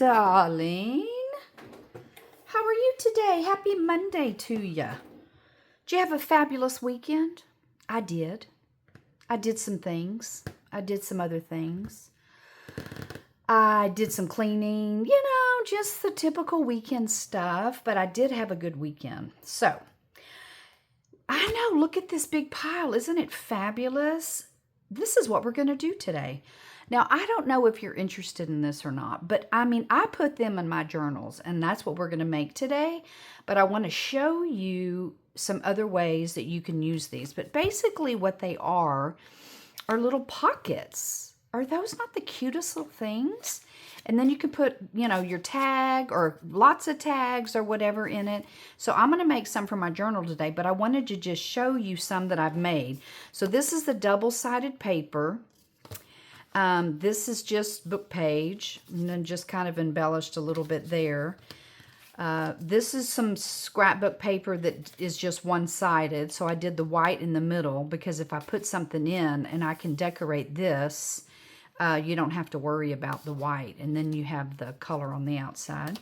darling. How are you today? Happy Monday to you. Did you have a fabulous weekend? I did. I did some things. I did some other things. I did some cleaning, just the typical weekend stuff, but I did have a good weekend. So, I know, look at this big pile. Isn't it fabulous? This is what we're going to do today. Now, I don't know if you're interested in this or not, but I put them in my journals, and that's what we're going to make today. But I want to show you some other ways that you can use these. But basically what they are little pockets. Are those not the cutest little things? And then you can put, your tag or lots of tags or whatever in it. So I'm going to make some for my journal today, but I wanted to just show you some that I've made. So this is the double-sided paper. This is just book page, and then just kind of embellished a little bit there. This is some scrapbook paper that is just one-sided, so I did the white in the middle, because if I put something in and I can decorate this, you don't have to worry about the white, and then you have the color on the outside.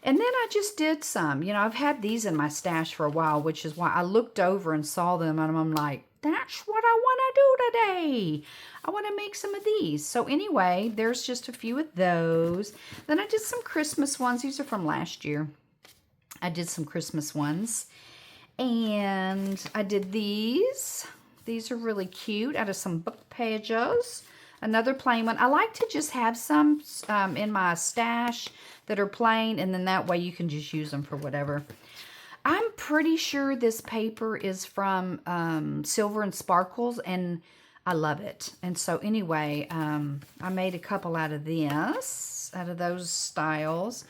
And then I just did some, I've had these in my stash for a while, which is why I looked over and saw them, and I'm like, that's what I want to do today. I want to make some of these. So anyway, there's just a few of those. Then I did some Christmas ones. These are from last year. I did some Christmas ones. And I did these. These are really cute out of some book pages. Another plain one. I like to just have some in my stash that are plain, and then that way you can just use them for whatever. I'm pretty sure this paper is from Silver and Sparkles, and I love it. And so anyway, I made a couple out of this, out of those styles.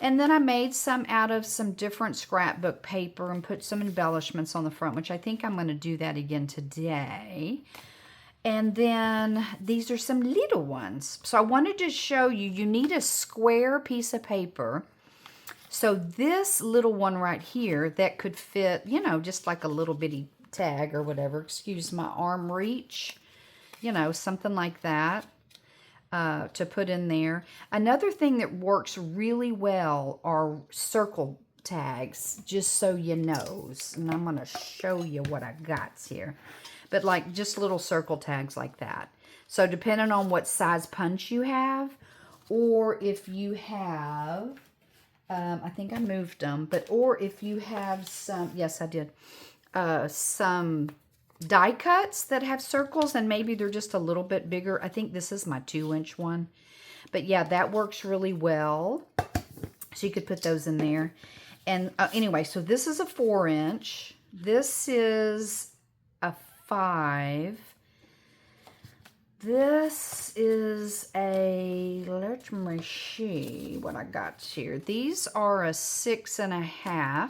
And then I made some out of some different scrapbook paper and put some embellishments on the front, which I think I'm going to do that again today. And then these are some little ones. So I wanted to show you, you need a square piece of paper. So this little one right here, that could fit, just like a little bitty tag or whatever. Excuse my arm reach. Something like that to put in there. Another thing that works really well are circle tags, just so you know. And I'm going to show you what I got here. But like just little circle tags like that. So depending on what size punch you have, or if you have... I think I moved them, or if you have some, yes, I did, some die cuts that have circles, and maybe they're just a little bit bigger. I think this is my 2-inch one. But yeah, that works really well. So you could put those in there. And anyway, so this is a 4-inch. This is a 5. This is a, let me see what I got here. These are a 6.5.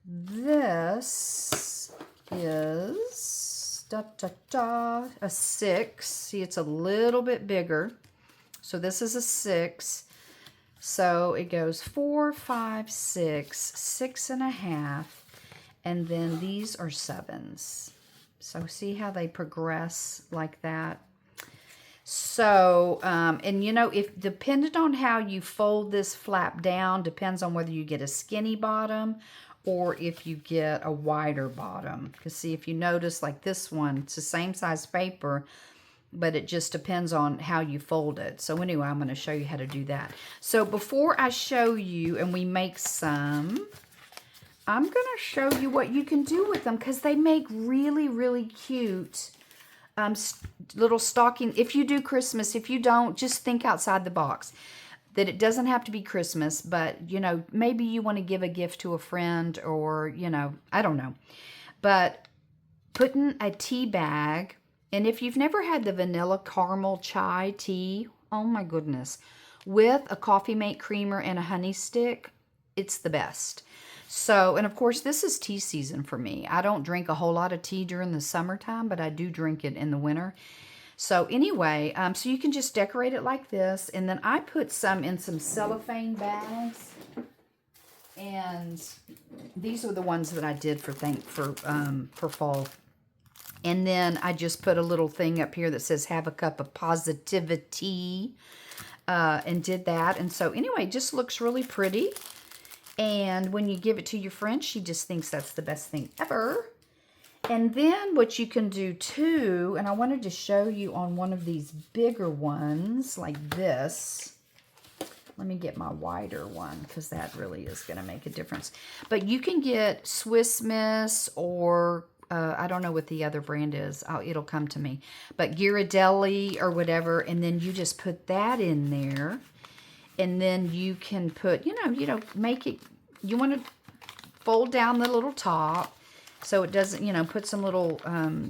This is a 6. See, it's a little bit bigger. So this is a 6. So it goes 4, 5, 6, 6.5. And then these are 7s. So see how they progress like that. So, and if depending on how you fold this flap down, depends on whether you get a skinny bottom or if you get a wider bottom. Because see, if you notice like this one, it's the same size paper, but it just depends on how you fold it. So anyway, I'm going to show you how to do that. So before I show you and we make some... I'm going to show you what you can do with them, because they make really, really cute little stocking. If you do Christmas, if you don't, just think outside the box. That it doesn't have to be Christmas, but, maybe you want to give a gift to a friend or, I don't know. But putting a tea bag, and if you've never had the vanilla caramel chai tea, oh my goodness, with a coffee mate creamer and a honey stick, it's the best. So, and of course, this is tea season for me. I don't drink a whole lot of tea during the summertime, but I do drink it in the winter. So anyway, so you can just decorate it like this. And then I put some in some cellophane bags. And these are the ones that I did for fall. And then I just put a little thing up here that says, have a cup of positivity. and did that. And so anyway, it just looks really pretty. And when you give it to your friend, she just thinks that's the best thing ever. And then what you can do too, and I wanted to show you on one of these bigger ones like this. Let me get my wider one because that really is going to make a difference. But you can get Swiss Miss or I don't know what the other brand is. It'll come to me. But Ghirardelli or whatever, and then you just put that in there. And then you can put, make it, you want to fold down the little top so it doesn't, put some little,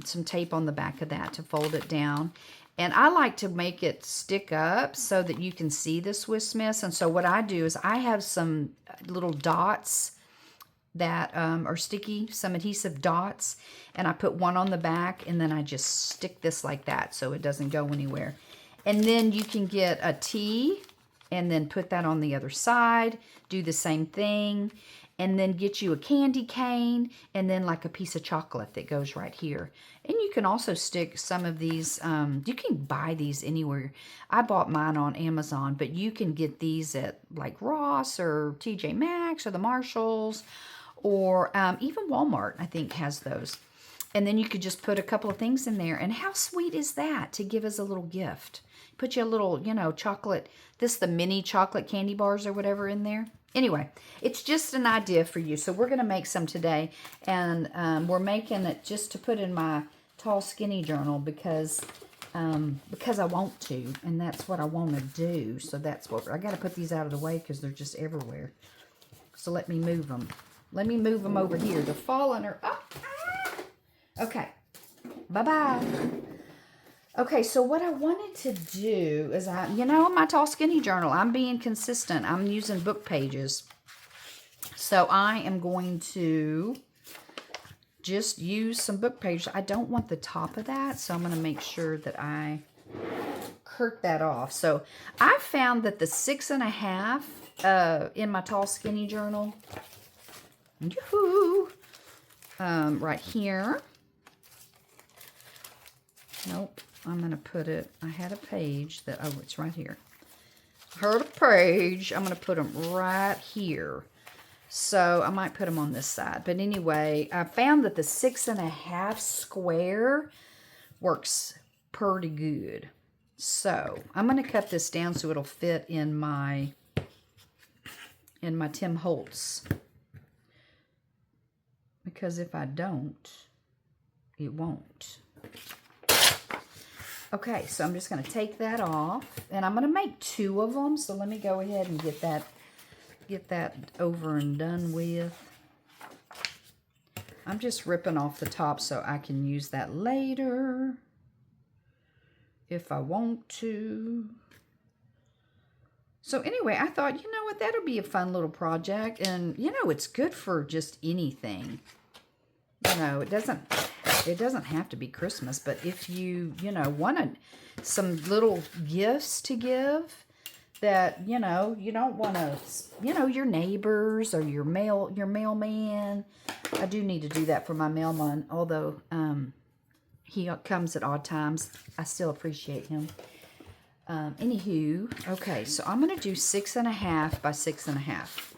some tape on the back of that to fold it down. And I like to make it stick up so that you can see the Swiss Miss. And so what I do is I have some little dots that are sticky, some adhesive dots, and I put one on the back, and then I just stick this like that so it doesn't go anywhere. And then you can get a T and then put that on the other side, do the same thing, and then get you a candy cane, and then like a piece of chocolate that goes right here. And you can also stick some of these, you can buy these anywhere. I bought mine on Amazon, but you can get these at like Ross or TJ Maxx or the Marshalls, or even Walmart, I think, has those. And then you could just put a couple of things in there. And how sweet is that to give as a little gift? Put you a little, chocolate, the mini chocolate candy bars or whatever in there. Anyway, it's just an idea for you. So we're going to make some today. And we're making it just to put in my tall skinny journal because I want to. And that's what I want to do. So that's what, I got to put these out of the way because they're just everywhere. So let me move them. Let me move them over here. They're falling or, okay. Bye-bye. Okay, so what I wanted to do is my tall skinny journal, I'm being consistent. I'm using book pages. So I am going to just use some book pages. I don't want the top of that, so I'm going to make sure that I cut that off. So I found that the 6.5 in my tall skinny journal, right here. Nope. I'm going to put it, I had a page that, it's right here. I heard a page. I'm going to put them right here. So I might put them on this side. But anyway, I found that the 6.5 square works pretty good. So I'm going to cut this down so it'll fit in my Tim Holtz. Because if I don't, it won't. Okay, so I'm just going to take that off, and I'm going to make 2 of them. So let me go ahead and get that over and done with. I'm just ripping off the top so I can use that later if I want to. So anyway, I thought, you know what, that'll be a fun little project, and it's good for just anything. It doesn't have to be Christmas, but if you, wanted some little gifts to give that, you don't want to, your neighbors or your mailman. I do need to do that for my mailman, although he comes at odd times. I still appreciate him. Anywho, okay, so I'm going to do 6.5 by 6.5.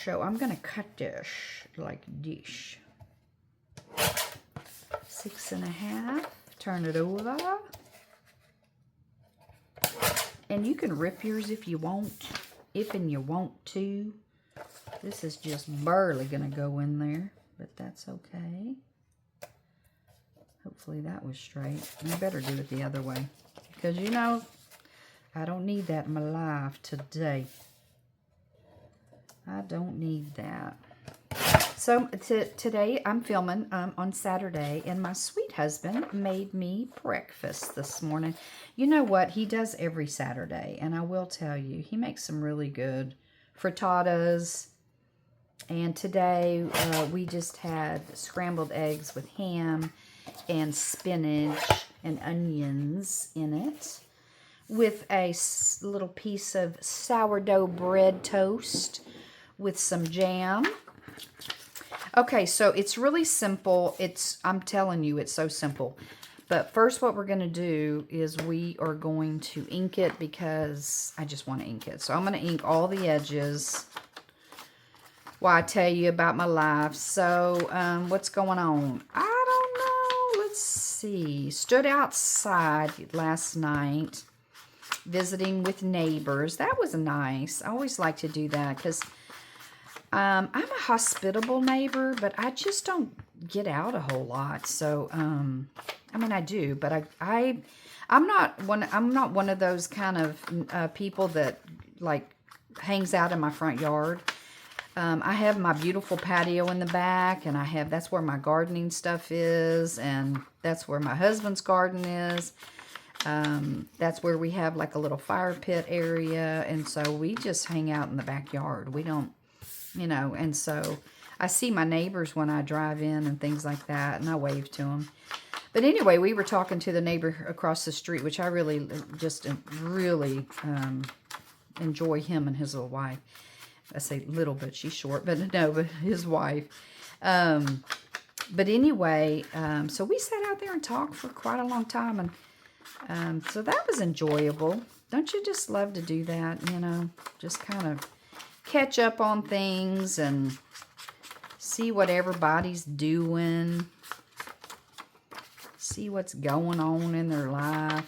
So I'm going to cut this like this. 6.5, turn it over. And you can rip yours if you want, you want to. This is just barely going to go in there, but that's okay. Hopefully that was straight. I better do it the other way, because I don't need that in my life today. I don't need that. So today I'm filming on Saturday, and my sweet husband made me breakfast this morning. You know what? He does every Saturday, and I will tell you, he makes some really good frittatas. And today we just had scrambled eggs with ham and spinach and onions in it, with a little piece of sourdough bread toast with some jam. Okay, so it's really simple. I'm telling you, it's so simple. But first what we're going to do is we are going to ink it because I just want to ink it. So I'm going to ink all the edges while I tell you about my life. So what's going on? I don't know. Let's see. Stood outside last night visiting with neighbors. That was nice. I always like to do that because I'm a hospitable neighbor, but I just don't get out a whole lot. So, I mean, I do, but I'm not one of those kind of people that like hangs out in my front yard. I have my beautiful patio in the back, and that's where my gardening stuff is, and that's where my husband's garden is. That's where we have like a little fire pit area, and so we just hang out in the backyard. We don't, you know, and so I see my neighbors when I drive in and things like that, and I wave to them. But anyway, we were talking to the neighbor across the street, which I really enjoy him and his little wife. I say little, but she's short, but no, but his wife. But anyway, so we sat out there and talked for quite a long time, and so that was enjoyable. Don't you just love to do that, you know? Just kind of catch up on things and see what everybody's doing. See what's going on in their life.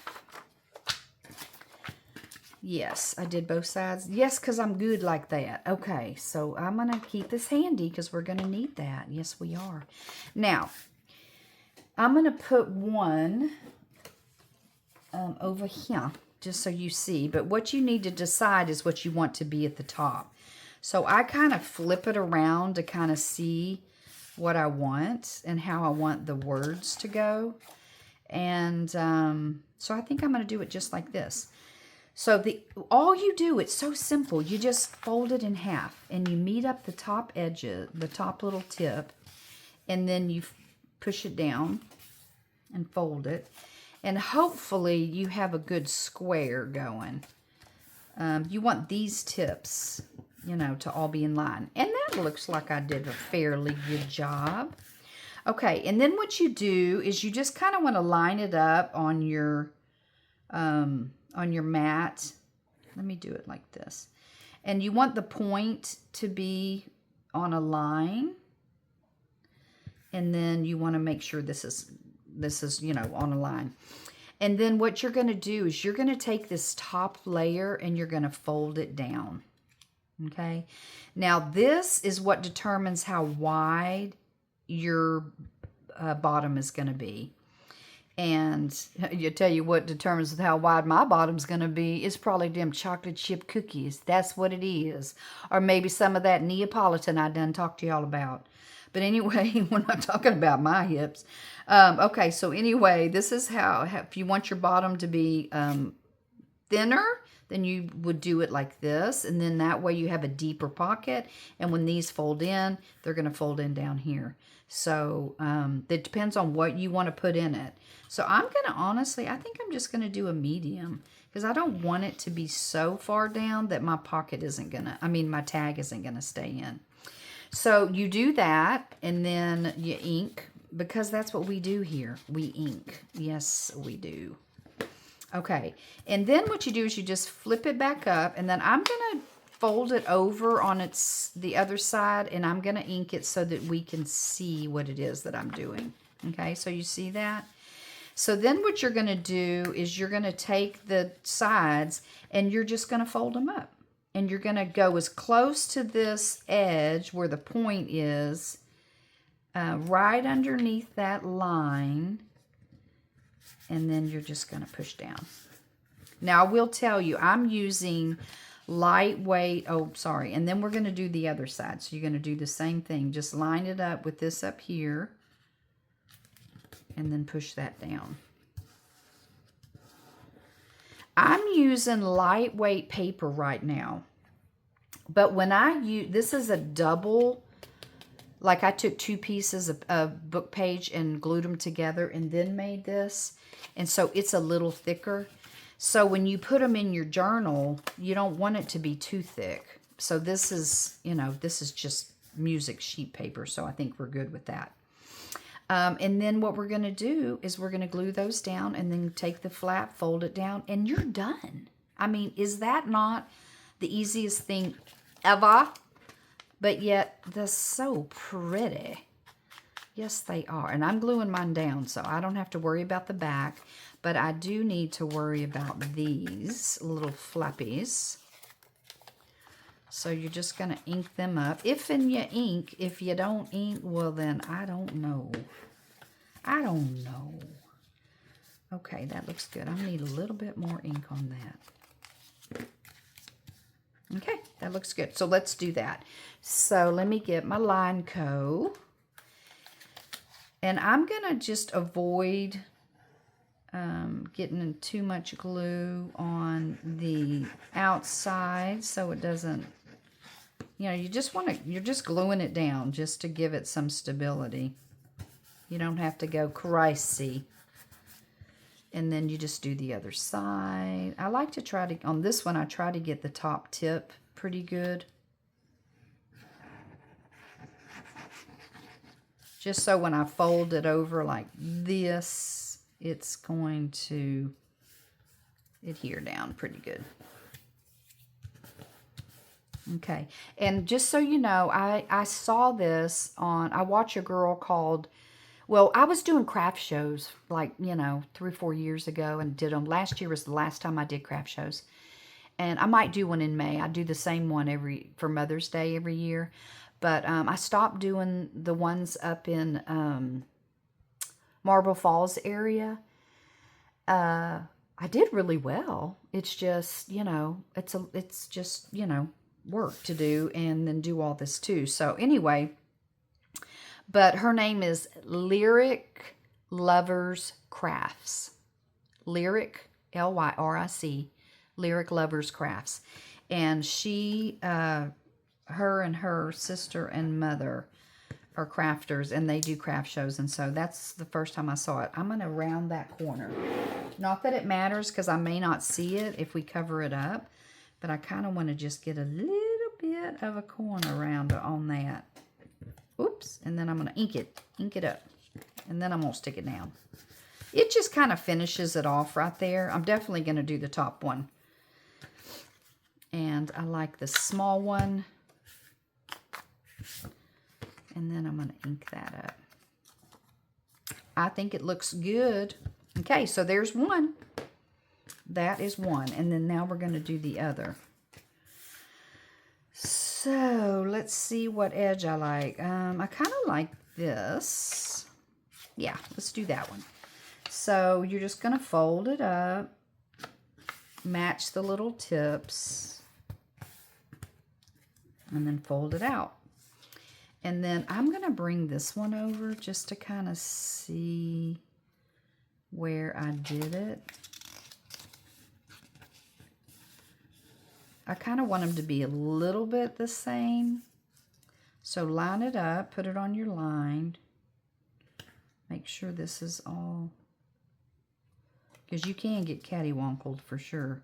Yes, I did both sides. Yes, because I'm good like that. Okay, so I'm going to keep this handy because we're going to need that. Yes, we are. Now, I'm going to put one over here just so you see. But what you need to decide is what you want to be at the top. So I kind of flip it around to kind of see what I want and how I want the words to go. And so I think I'm going to do it just like this. So all you do, it's so simple. You just fold it in half and you meet up the top edges, the top little tip, and then you push it down and fold it. And hopefully you have a good square going. You want these tips, you know, to all be in line. And that looks like I did a fairly good job. Okay, and then what you do is you just kind of want to line it up on your mat. Let me do it like this. And you want the point to be on a line. And then you want to make sure this is, you know, on a line. And then what you're going to do is you're going to take this top layer and you're going to fold it down. Okay. Now this is what determines how wide your bottom is going to be. And you tell you what determines how wide my bottom's going to be is probably them chocolate chip cookies. That's what it is. Or maybe some of that Neapolitan I done talked to y'all about. But anyway, we're not talking about my hips. Okay, so anyway, this is how if you want your bottom to be thinner, then you would do it like this. And then that way you have a deeper pocket. And when these fold in, they're going to fold in down here. So it depends on what you want to put in it. So I'm going to honestly, I think I'm just going to do a medium. Because I don't want it to be so far down that my pocket isn't going to, my tag isn't going to stay in. So you do that, and then you ink, because that's what we do here. We ink. Yes, we do. Okay, and then what you do is you just flip it back up, and then I'm going to fold it over on the other side, and I'm going to ink it so that we can see what it is that I'm doing. Okay, so you see that? So then what you're going to do is you're going to take the sides, and you're just going to fold them up. And you're going to go as close to this edge where the point is, right underneath that line. And then you're just going to push down. Now, I will tell you, I'm using lightweight, and then we're going to do the other side. So you're going to do the same thing. Just line it up with this up here. And then push that down. I'm using lightweight paper right now. But when I use, this is a double, like I took 2 pieces of book page and glued them together and then made this. And so it's a little thicker. So when you put them in your journal, you don't want it to be too thick. So this is, this is just music sheet paper. So I think we're good with that. And then what we're going to do is we're going to glue those down and then take the flap, fold it down, and you're done. I mean, is that not the easiest thing ever? But yet, they're so pretty. Yes, they are. And I'm gluing mine down, so I don't have to worry about the back. But I do need to worry about these little flappies. So you're just going to ink them up. If you ink, if you don't ink, well then, I don't know. I don't know. Okay, that looks good. I need a little bit more ink on that. Okay, that looks good. So let's do that. So let me get my Lineco. And I'm going to just avoid getting too much glue on the outside so it doesn't, you know, you're just gluing it down just to give it some stability. You don't have to go crazy. And then you just do the other side. I like to try to, on this one, I try to get the top tip pretty good. Just so when I fold it over like this, it's going to adhere down pretty good. Okay, and just so you know, I saw this on, I watch a girl called, well, I was doing craft shows like, you know, 3 or 4 years ago and did them. Last year was the last time I did craft shows. And I might do one in May. I do the same one for Mother's Day every year. But I stopped doing the ones up in Marble Falls area. I did really well. It's just, you know, it's just, you know, work to do and then do all this too. So anyway, but her name is Lyric Lovers Crafts. Lyric, Lyric, Lyric Lovers Crafts. And she, her and her sister and mother are crafters, and they do craft shows, and so that's the first time I saw it. I'm going to round that corner. Not that it matters, because I may not see it if we cover it up, but I kind of want to just get a little bit of a corner around on that. Oops, and then I'm going to ink it up, and then I'm going to stick it down. It just kind of finishes it off right there. I'm definitely going to do the top one. And I like the small one. And then I'm going to ink that up. I think it looks good. Okay, so there's one. That is one. And then now we're going to do the other. So let's see what edge I like. I kind of like this. Yeah, let's do that one. So you're just going to fold it up. Match the little tips. And then fold it out. And then I'm going to bring this one over just to kind of see where I did it. I kind of want them to be a little bit the same. So line it up, put it on your line. Make sure this is all, because you can get cattywankled for sure.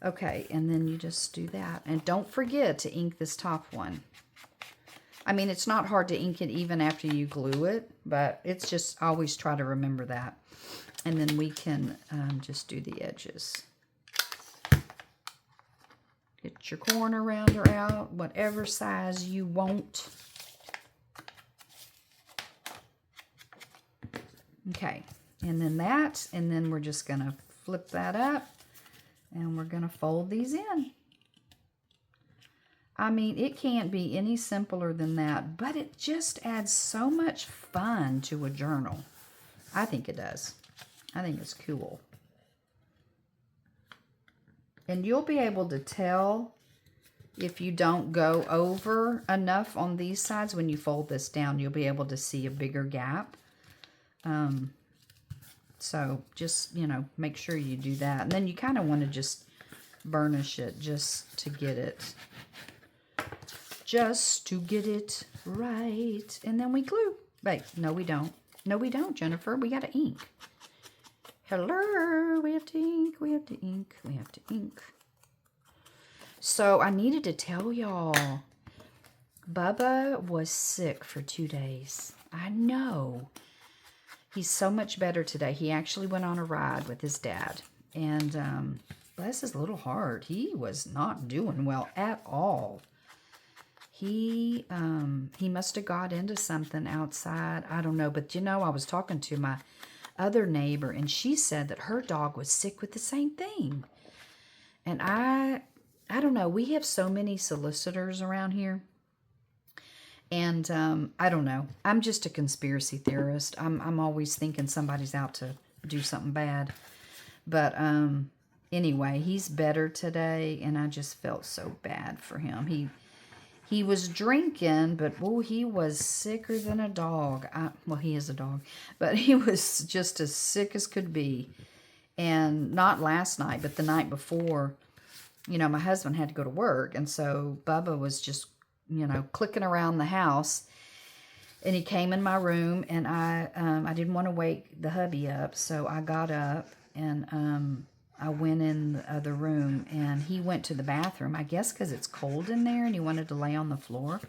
Okay, and then you just do that. And don't forget to ink this top one. I mean, it's not hard to ink it even after you glue it, but it's just, always try to remember that. And then we can just do the edges. Get your corner rounder out, whatever size you want. Okay, and then that, and then we're just going to flip that up, and we're going to fold these in. I mean, it can't be any simpler than that, but it just adds so much fun to a journal. I think it does. I think it's cool. And you'll be able to tell if you don't go over enough on these sides. When you fold this down, you'll be able to see a bigger gap. So just, you know, make sure you do that. And then you kind of want to just burnish it just to get it. Just to get it right. And then we glue. Wait, no we don't. No we don't, Jennifer. We got to ink. Hello. We have to ink. We have to ink. We have to ink. So I needed to tell y'all. Bubba was sick for 2 days. I know. He's so much better today. He actually went on a ride with his dad. And bless his little heart, he was not doing well at all. He must have got into something outside. I don't know. But, you know, I was talking to my other neighbor, and she said that her dog was sick with the same thing. And I don't know. We have so many solicitors around here. And I don't know. I'm just a conspiracy theorist. I'm always thinking somebody's out to do something bad. But anyway, he's better today, and I just felt so bad for him. He was drinking, but oh, he was sicker than a dog. Well, he is a dog, but he was just as sick as could be. And not last night, but the night before, you know, my husband had to go to work, and so Bubba was just, you know, clicking around the house. And he came in my room, and I didn't want to wake the hubby up, so I got up, and I went in the other room, and he went to the bathroom, I guess because it's cold in there, and he wanted to lay on the floor.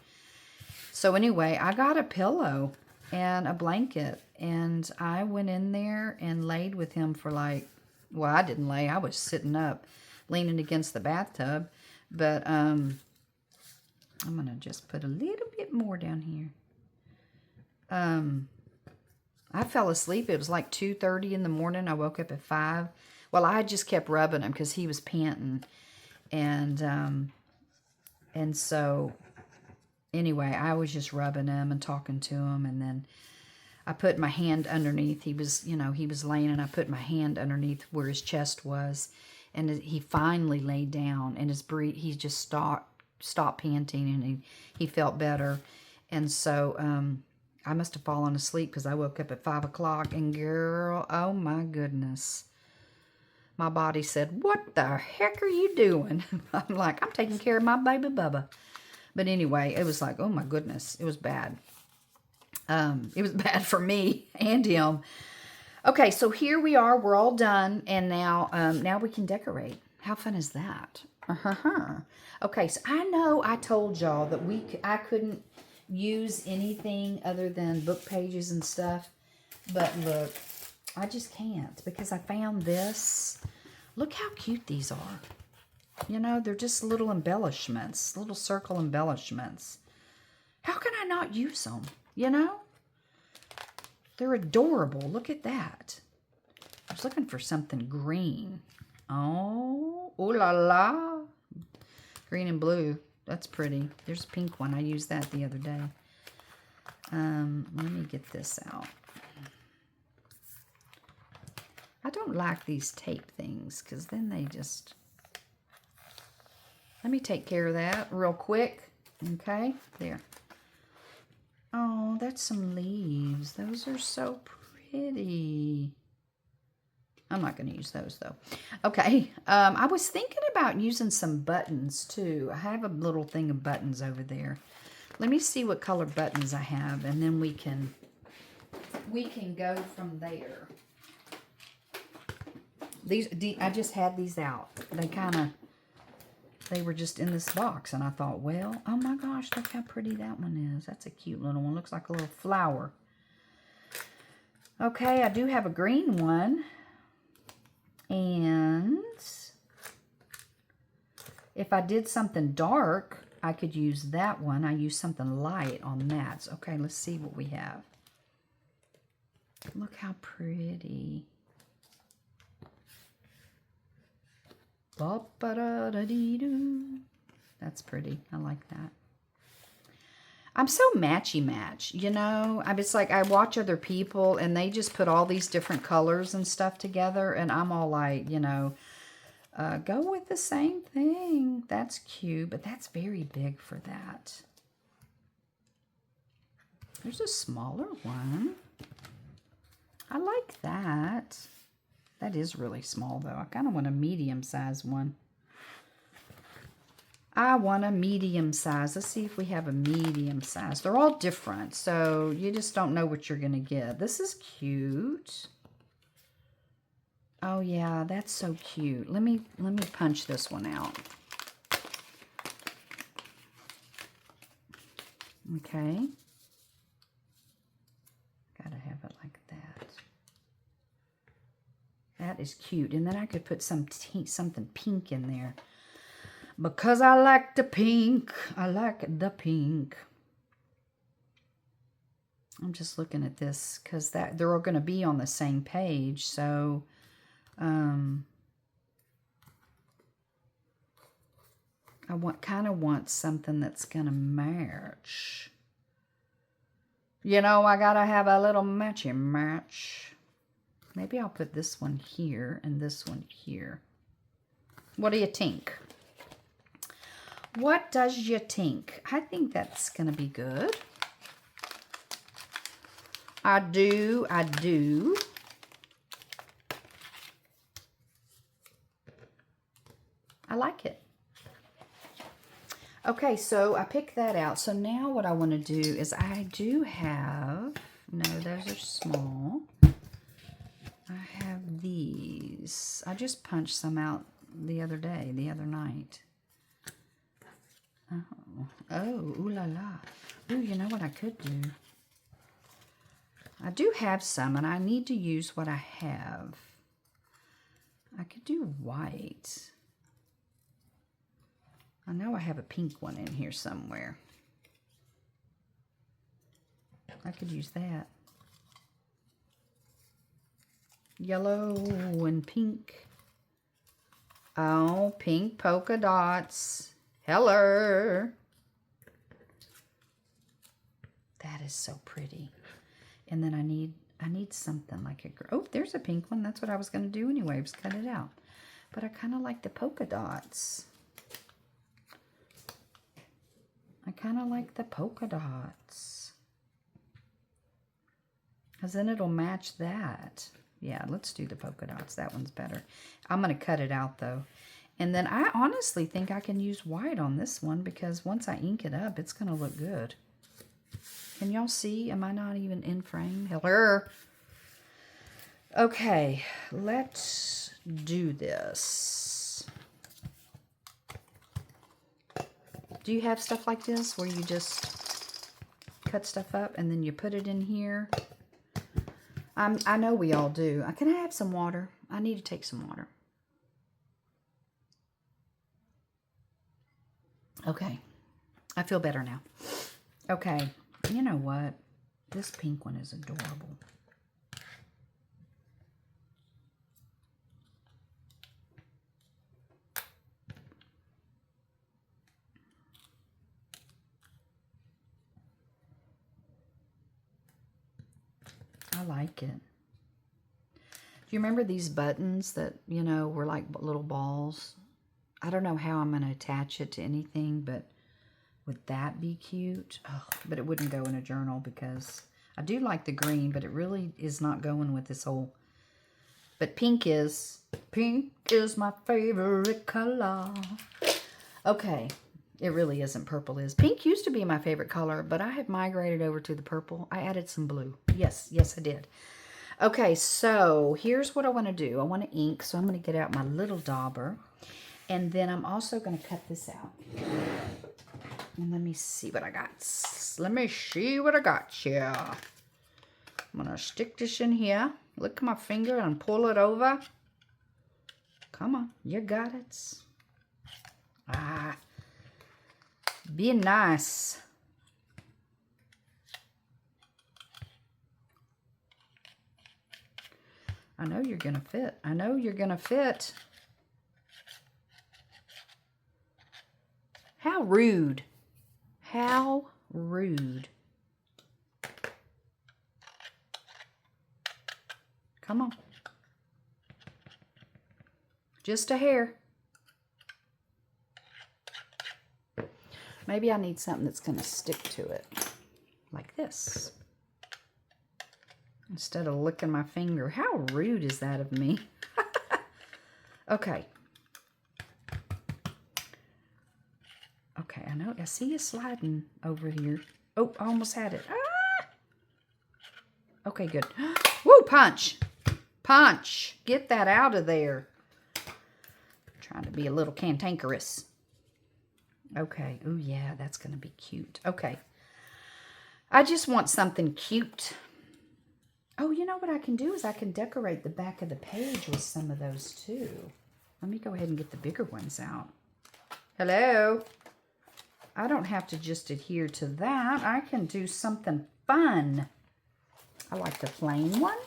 So anyway, I got a pillow and a blanket, and I went in there and laid with him for like, well, I didn't lay, I was sitting up, leaning against the bathtub, but I'm going to just put a little bit more down here. I fell asleep. It was like 2:30 in the morning. I woke up at 5. Well, I just kept rubbing him because he was panting. And so, anyway, I was just rubbing him and talking to him. And then I put my hand underneath. He was, you know, he was laying, and I put my hand underneath where his chest was. And he finally laid down, and he just stopped panting, and he felt better. And so I must have fallen asleep because I woke up at 5 o'clock, and girl, oh my goodness. My body said, what the heck are you doing? I'm like, I'm taking care of my baby Bubba. But anyway, it was like, oh my goodness, it was bad. It was bad for me and him. Okay, so here we are. We're all done, and now we can decorate. How fun is that? Okay, so I know I told y'all that I couldn't use anything other than book pages and stuff, but look, I just can't because I found this. Look how cute these are. You know, they're just little embellishments, little circle embellishments. How can I not use them? You know? They're adorable. Look at that. I was looking for something green. Oh, ooh la la. Green and blue. That's pretty. There's a pink one. I used that the other day. Let me get this out. I don't like these tape things because then they just... Let me take care of that real quick. Okay, there. Oh, that's some leaves. Those are so pretty. I'm not going to use those, though. Okay, I was thinking about using some buttons, too. I have a little thing of buttons over there. Let me see what color buttons I have, and then we can go from there. I just had these out. They were just in this box, and I thought, well, oh my gosh, look how pretty that one is. That's a cute little one. Looks like a little flower. Okay, I do have a green one. And if I did something dark, I could use that one. I used something light on that. So, okay, let's see what we have. Look how pretty. That's pretty. I like that. I'm so matchy-match, you know. It's like I watch other people, and they just put all these different colors and stuff together, and I'm all like, you know, go with the same thing. That's cute, but that's very big for that. There's a smaller one. I like that. That is really small, though. I kind of want a medium-sized one. I want a medium size. Let's see if we have a medium size. They're all different, so you just don't know what you're going to get. This is cute. Oh, yeah, that's so cute. Let me punch this one out. Okay. Gotta have it like that. That is cute. And then I could put something pink in there. Because I like the pink. I like the pink. I'm just looking at this because they're all going to be on the same page. So, I kind of want something that's going to match. You know, I got to have a little matchy match. Maybe I'll put this one here and this one here. What do you think? What does you think? I think that's going to be good. I do. I like it. Okay, so I picked that out. So now what I want to do is I do have, no, those are small. I have these. I just punched some out the other night. Oh, ooh la la. Ooh, you know what I could do? I do have some, and I need to use what I have. I could do white. I know I have a pink one in here somewhere. I could use that. Yellow and pink. Oh, pink polka dots. Hello. That is so pretty. And then I need something like a, oh, there's a pink one. That's what I was going to do anyway, was cut it out. But I kind of like the polka dots. I kind of like the polka dots. Because then it'll match that. Yeah, let's do the polka dots. That one's better. I'm going to cut it out, though. And then I honestly think I can use white on this one because once I ink it up, it's going to look good. Can y'all see? Am I not even in frame? Hello? Okay, let's do this. Do you have stuff like this where you just cut stuff up and then you put it in here? I know we all do. Can I have some water? I need to take some water. Okay, I feel better now. Okay, you know what? This pink one is adorable. I like it. Do you remember these buttons that, you know, were like little balls? I don't know how I'm going to attach it to anything, but would that be cute? Oh, but it wouldn't go in a journal because I do like the green, but it really is not going with this whole... But pink is my favorite color. Okay, it really isn't. Purple is. Pink used to be my favorite color, but I have migrated over to the purple. I added some blue. Yes, I did. Okay, so here's what I want to do. I want to ink, so I'm going to get out my little dauber. And then I'm also going to cut this out. And let me see what I got. Let me see what I got here. I'm going to stick this in here. Look at my finger and pull it over. Come on, you got it. Ah, be nice. I know you're going to fit. I know you're going to fit. How rude. How rude. Come on. Just a hair. Maybe I need something that's going to stick to it. Like this. Instead of licking my finger. How rude is that of me? Okay. Okay, I know. I see you sliding over here. Oh, I almost had it. Ah! Okay, good. Woo, punch. Punch. Get that out of there. Trying to be a little cantankerous. Okay. Oh, yeah, that's going to be cute. Okay. I just want something cute. Oh, you know what I can do is I can decorate the back of the page with some of those too. Let me go ahead and get the bigger ones out. Hello? I don't have to just adhere to that. I can do something fun. I like the plain one.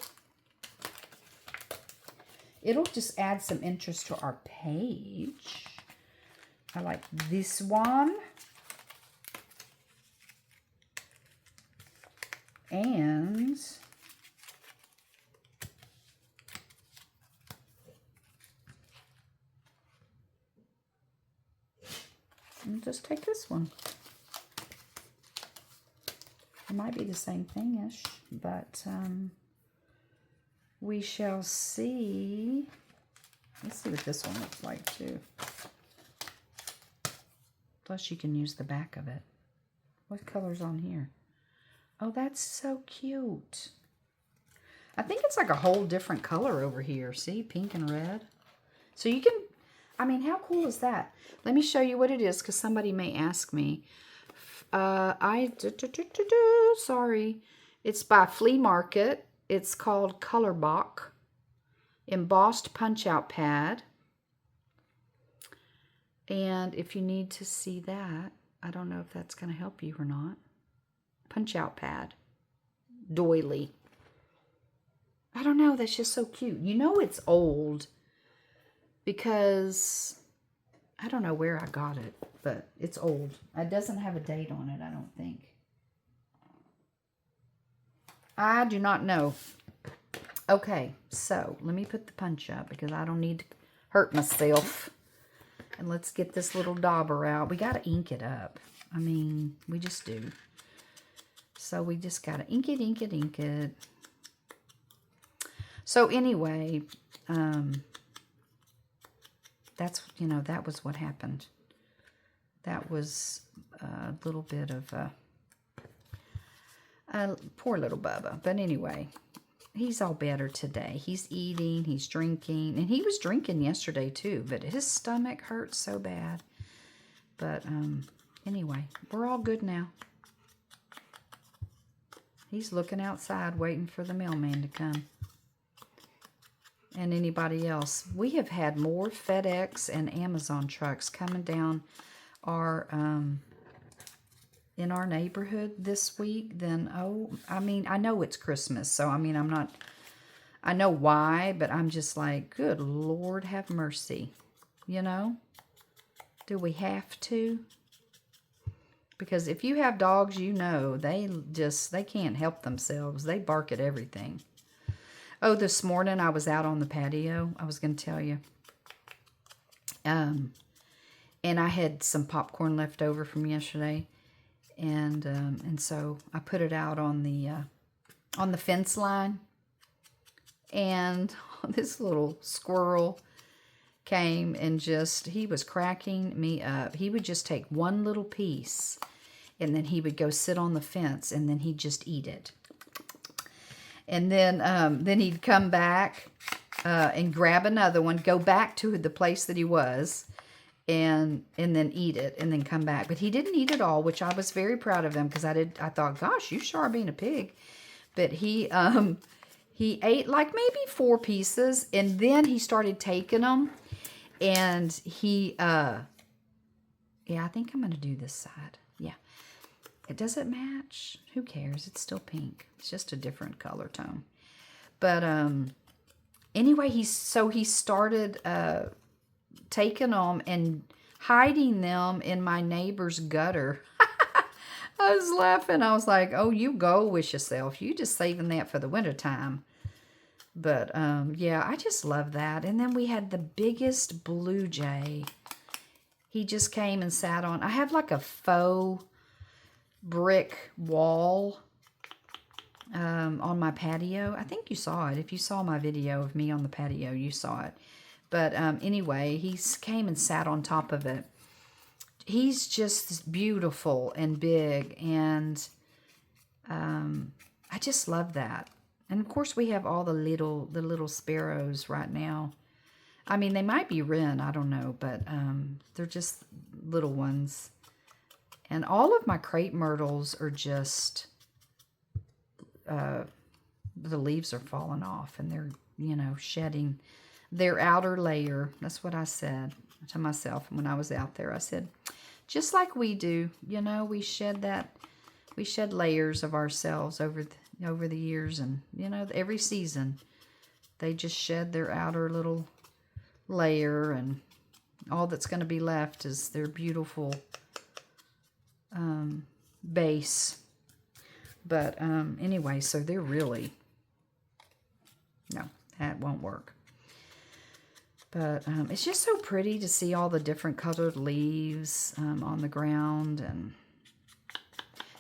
It'll just add some interest to our page. I like this one. And I'll just take this one. It might be the same thing-ish, but we shall see. Let's see what this one looks like too. Plus you can use the back of it. What color's on here? Oh, that's so cute. I think it's like a whole different color over here. See, pink and red. So you can, I mean, how cool is that? Let me show you what it is, because somebody may ask me. Sorry. It's by Flea Market. It's called Colorbach. Embossed punch-out pad. And if you need to see that, I don't know if that's going to help you or not. Punch-out pad. Doily. I don't know. That's just so cute. You know it's old because I don't know where I got it, but it's old. It doesn't have a date on it, I don't think. I do not know. Okay, so let me put the punch up because I don't need to hurt myself. And let's get this little dauber out. We got to ink it up. I mean, we just do. So we just got to ink it, ink it, ink it. So anyway, that's, you know, that was what happened. That was a little bit of a poor little Bubba. But anyway, he's all better today. He's eating, he's drinking, and he was drinking yesterday too, but his stomach hurts so bad. But anyway, we're all good now. He's looking outside waiting for the mailman to come. And anybody else. We have had more FedEx and Amazon trucks coming down our in our neighborhood this week than, oh, I mean, I know it's Christmas, so I mean, I know why, but I'm just like, good Lord, have mercy. You know? Do we have to? Because if you have dogs, you know, they can't help themselves. They bark at everything. Oh, this morning I was out on the patio. I was going to tell you. And I had some popcorn left over from yesterday. And so I put it out on the fence line. And this little squirrel came and he was cracking me up. He would just take one little piece and then he would go sit on the fence and then he'd just eat it. And then he'd come back and grab another one, go back to the place that he was, and then eat it, and then come back. But he didn't eat it all, which I was very proud of him because I thought, gosh, you sure are being a pig. But he ate like maybe 4 pieces, and then he started taking them, and yeah, I think I'm going to do this side. Yeah. Does it match? Who cares? It's still pink. It's just a different color tone. But anyway, he started taking them and hiding them in my neighbor's gutter. I was laughing. I was like, oh, you go with yourself. You just saving that for the wintertime. But yeah, I just love that. And then we had the biggest blue jay. He just came and sat on. I have like a faux brick wall on my patio. I think you saw it. If you saw my video of me on the patio, you saw it. But anyway, he came and sat on top of it. He's just beautiful and big, and I just love that. And of course, we have all the little sparrows right now. I mean, they might be wren, I don't know, but they're just little ones. And all of my crepe myrtles are just the leaves are falling off and they're, you know, shedding their outer layer. That's what I said to myself when I was out there. I said, just like we do, you know, we shed layers of ourselves over the years, and, you know, every season they just shed their outer little layer, and all that's going to be left is their beautiful base. But anyway, so they're really, no, that won't work. But it's just so pretty to see all the different colored leaves on the ground. And,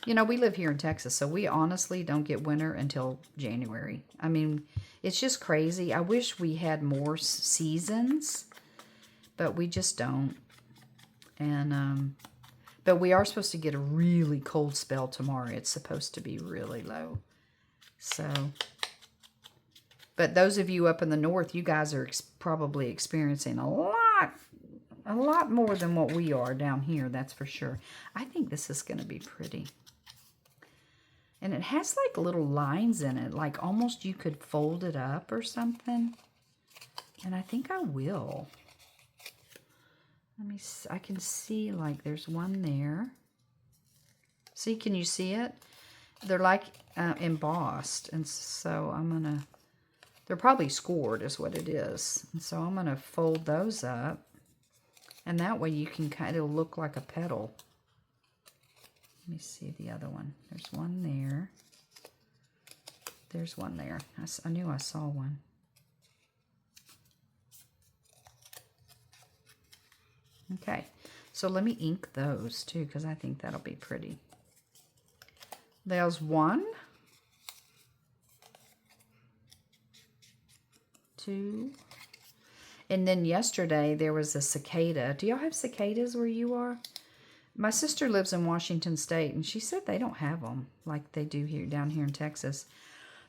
you know, we live here in Texas, so we honestly don't get winter until January. I mean, it's just crazy. I wish we had more seasons, but we just don't. And, but we are supposed to get a really cold spell tomorrow. It's supposed to be really low. So, but those of you up in the north, you guys are probably experiencing a lot more than what we are down here, that's for sure. I think this is going to be pretty. And it has like little lines in it, like almost you could fold it up or something. And I think I will. Let me see, I can see like there's one there. See, can you see it? They're like embossed, and so I'm going to, they're probably scored is what it is. And so I'm going to fold those up. And that way you can kind of look like a petal. Let me see the other one. There's one there. There's one there. I knew I saw one. Okay. So let me ink those too, because I think that'll be pretty. There's one. 2. And then yesterday there was a cicada. Do y'all have cicadas where you are? My sister lives in Washington State, and she said they don't have them like they do here down here in Texas.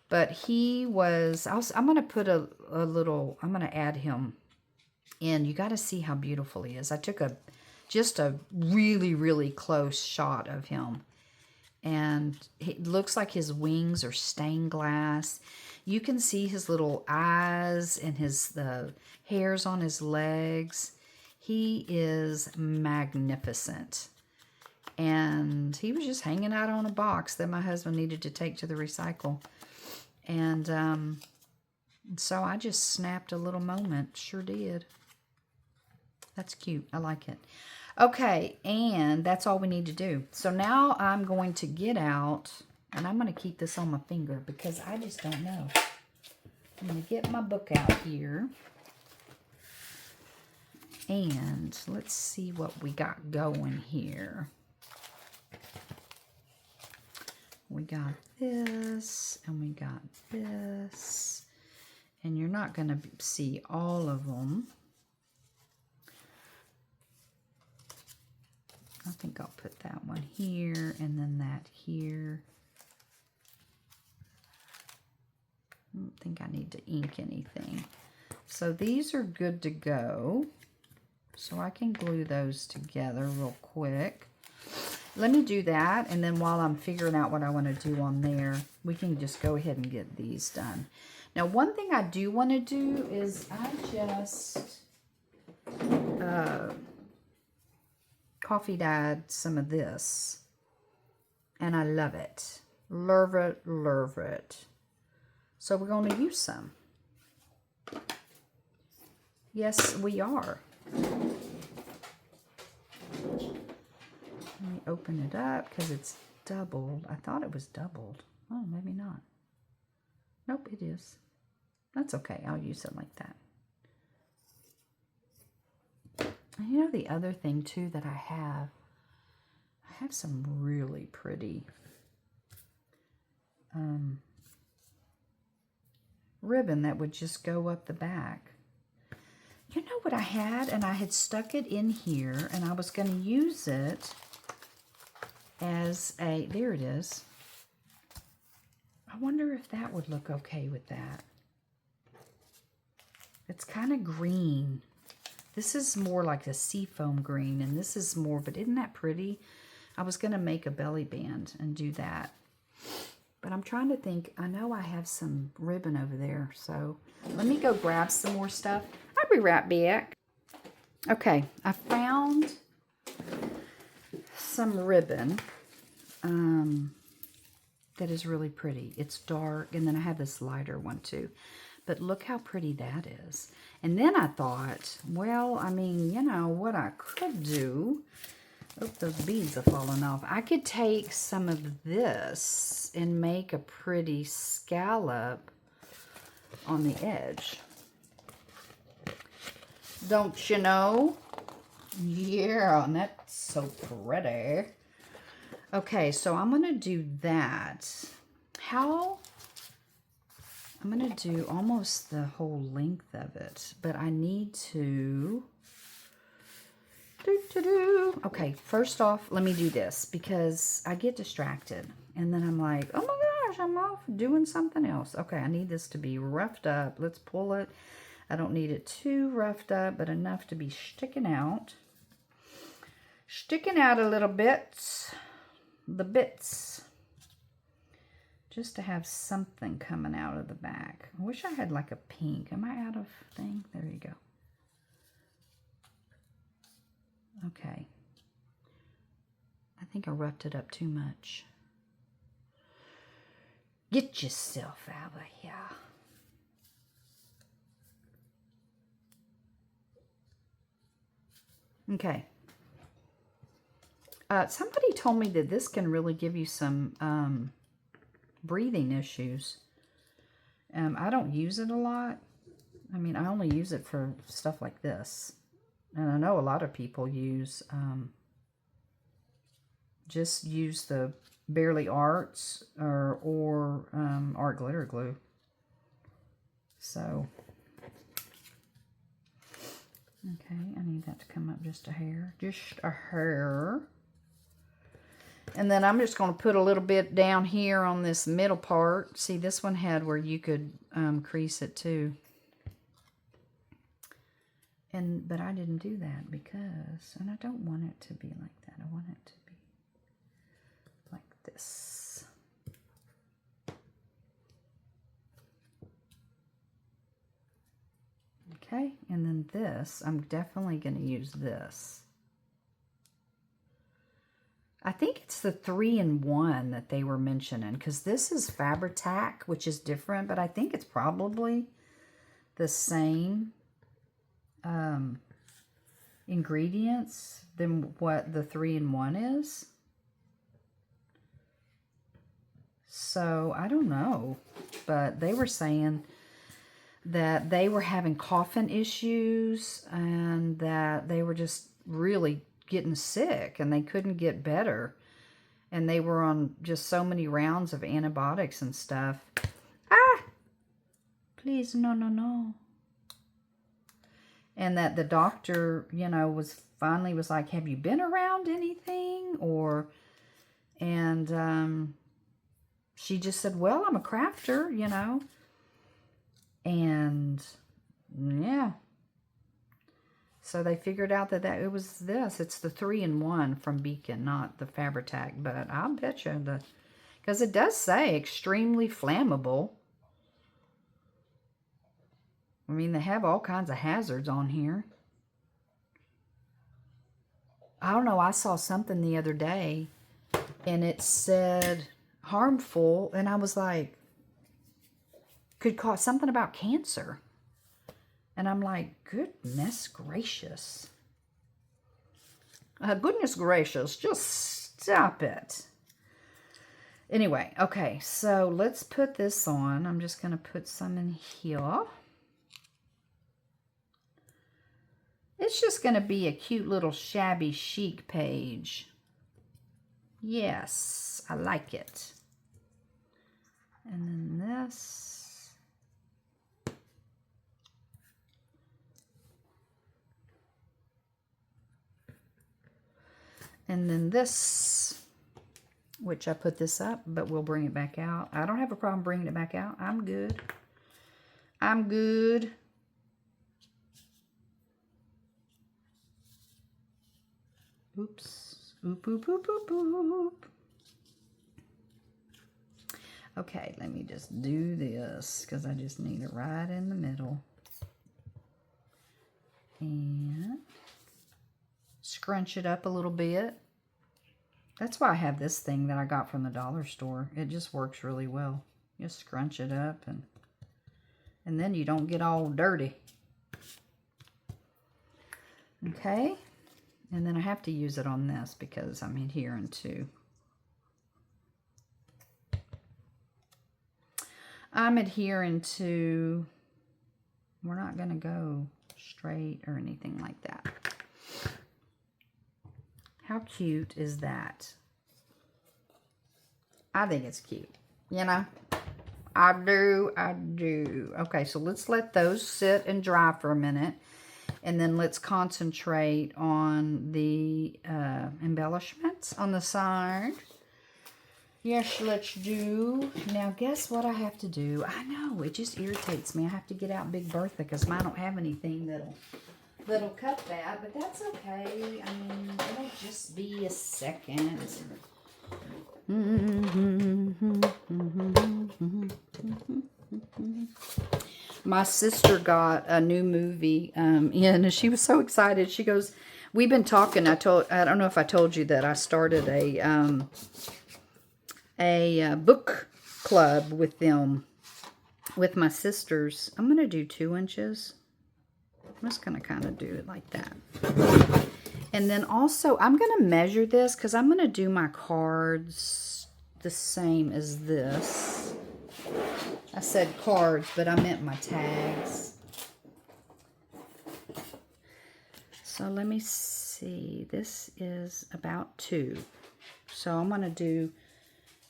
But he was, I'm going to put a little, I'm going to add him in. You got to see how beautiful he is. I took just a really, really close shot of him. And it looks like his wings are stained glass. You can see his little eyes and the hairs on his legs. He is magnificent. And he was just hanging out on a box that my husband needed to take to the recycle. And so I just snapped a little moment. Sure did. That's cute. I like it. Okay, and that's all we need to do. So now I'm going to get out, and I'm going to keep this on my finger because I just don't know. I'm going to get my book out here. And let's see what we got going here. We got this, and we got this. And you're not going to see all of them. I think I'll put that one here, and then that here. I don't think I need to ink anything. So these are good to go. So I can glue those together real quick. Let me do that, and then while I'm figuring out what I want to do on there, we can just go ahead and get these done. Now, one thing I do want to do is I just coffee dyed some of this, and I love it. Love it, love it. So we're going to use some. Yes, we are. Let me open it up because it's doubled. I thought it was doubled. Oh, maybe not. Nope, it is. That's okay. I'll use it like that. And you know the other thing too that I have some really pretty ribbon that would just go up the back. You know what I had? And I had stuck it in here, and I was going to use it as a, there it is. I wonder if that would look okay with that. It's kind of green. This is more like a seafoam green, and this is more, but isn't that pretty? I was going to make a belly band and do that. But I'm trying to think. I know I have some ribbon over there. So let me go grab some more stuff. I'll be right back. Okay, I found some ribbon that is really pretty. It's dark, and then I have this lighter one too. But look how pretty that is. And then I thought, well, I mean, you know, what I could do, oh, those beads are falling off. I could take some of this and make a pretty scallop on the edge. Don't you know? Yeah, and that's so pretty. Okay, so I'm going to do that. I'm going to do almost the whole length of it, but I need to... Okay, first off, let me do this because I get distracted. And then I'm like, oh my gosh, I'm off doing something else. Okay, I need this to be roughed up. Let's pull it. I don't need it too roughed up, but enough to be sticking out. Sticking out a little bit. The bits. Just to have something coming out of the back. I wish I had like a pink. Am I out of thing? There you go. Okay. I think I roughed it up too much. Get yourself out of here. Okay. Somebody told me that this can really give you some breathing issues. I don't use it a lot. I mean, I only use it for stuff like this. And I know a lot of people use, just use the Barely Arts or Art Glitter Glue. So, okay, I need that to come up just a hair. Just a hair. And then I'm just going to put a little bit down here on this middle part. See, this one had where you could crease it too. But I didn't do that because, and I don't want it to be like that. I want it to be like this. Okay, and then this, I'm definitely going to use this. I think it's the 3-in-1 that they were mentioning, because this is Fabri-Tac, which is different, but I think it's probably the same ingredients than what the 3-in-1 is. So, I don't know, but they were saying that they were having coughing issues and that they were just really getting sick and they couldn't get better, and they were on just so many rounds of antibiotics and stuff. Please, no. And that the doctor, you know, was like, have you been around anything? And she just said, well, I'm a crafter, you know. And yeah, so they figured out that it was this. It's the 3-in-1 from Beacon, not the Fabri-Tac. But I'll bet you because it does say extremely flammable. I mean, they have all kinds of hazards on here. I don't know. I saw something the other day, and it said harmful, and I was like, could cause something about cancer. And I'm like, goodness gracious. Goodness gracious, just stop it. Anyway, okay, so let's put this on. I'm just going to put some in here. It's just going to be a cute little shabby chic page. Yes, I like it. And then this. And then this, which I put this up, but we'll bring it back out. I don't have a problem bringing it back out. I'm good. I'm good. Oops. Oop, oop, oop, oop, oop. Okay, let me just do this because I just need it right in the middle. And scrunch it up a little bit. That's why I have this thing that I got from the dollar store. It just works really well. Just scrunch it up and then you don't get all dirty. Okay, and then I have to use it on this because I'm adhering to. We're not going to go straight or anything like that. How cute is that? I think it's cute, you know? I do. Okay, so let's let those sit and dry for a minute. And then let's concentrate on the embellishments on the side. Yes, let's do. Now, guess what I have to do? I know, it just irritates me. I have to get out Big Bertha because mine don't have anything that'll cut that. But that's okay. I mean, it'll just be a second. My sister got a new movie in, and she was so excited. She goes, we've been talking. I don't know if I told you that I started a book club with them, with my sisters. I'm going to do 2 inches. I'm just going to kind of do it like that. And then also, I'm going to measure this because I'm going to do my cards the same as this. I said cards, but I meant my tags. So let me see. This is about 2. So I'm going to do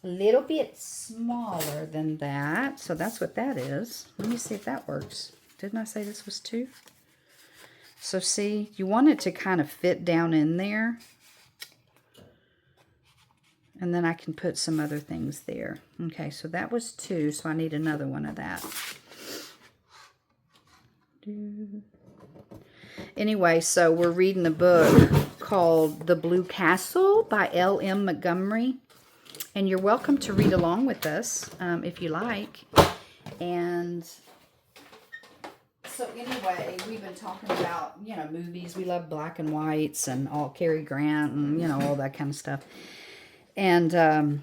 a little bit smaller than that. So that's what that is. Let me see if that works. Didn't I say this was 2? So see, you want it to kind of fit down in there. And then I can put some other things there. Okay, so that was 2, so I need another one of that. Anyway, so we're reading a book called The Blue Castle by L.M. Montgomery. And you're welcome to read along with us if you like. And so anyway, we've been talking about, you know, movies. We love black and whites and all Cary Grant and, you know, all that kind of stuff. And